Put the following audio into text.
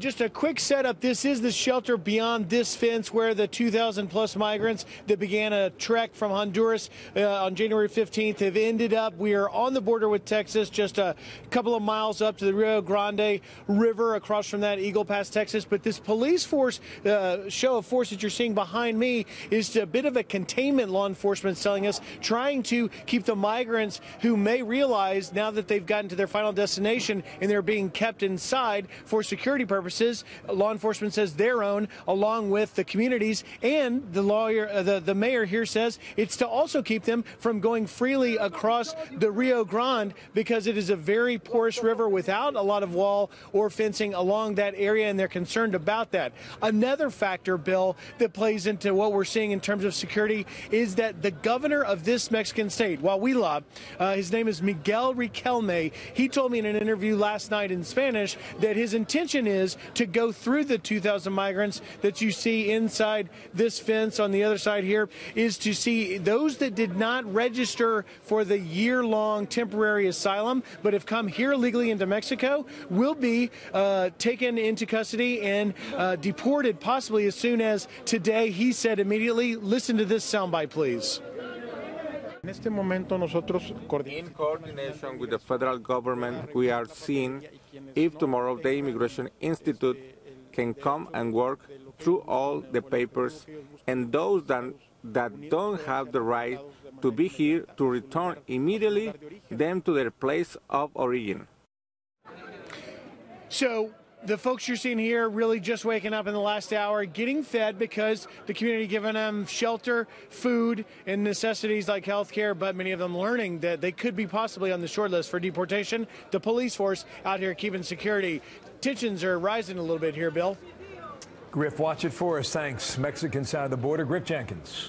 Just a quick setup. This is the shelter beyond this fence where the 2,000+ migrants that began a trek from Honduras on January 15th have ended up. We are on the border with Texas, just a couple of miles up to the Rio Grande River across from that, Eagle Pass, Texas. But this police force, show of force that you're seeing behind me is a bit of a containment, law enforcement is telling us, trying to keep the migrants who may realize now that they've gotten to their final destination and they're being kept inside for security purposes. Law enforcement says their own, along with the communities, and the mayor here says it's to also keep them from going freely across the Rio Grande because it is a very porous river without a lot of wall or fencing along that area, and they're concerned about that. Another factor, Bill, that plays into what we're seeing in terms of security is that the governor of this Mexican state, Coahuila, his name is Miguel Riquelme, he told me in an interview last night in Spanish that his intention is to go through the 2,000 migrants that you see inside this fence on the other side here, is to see those that did not register for the year-long temporary asylum but have come here illegally into Mexico will be taken into custody and deported possibly as soon as today. He said immediately. Listen to this soundbite, please. In coordination with the federal government, we are seeing if tomorrow the Immigration Institute can come and work through all the papers, and those that don't have the right to be here to return immediately them to their place of origin. So the folks you're seeing here really just waking up in the last hour, getting fed because the community giving them shelter, food, and necessities like health care, but many of them learning that they could be possibly on the short list for deportation. The police force out here keeping security. Tensions are rising a little bit here, Bill. Griff, watch it for us. Thanks. Mexican side of the border, Griff Jenkins.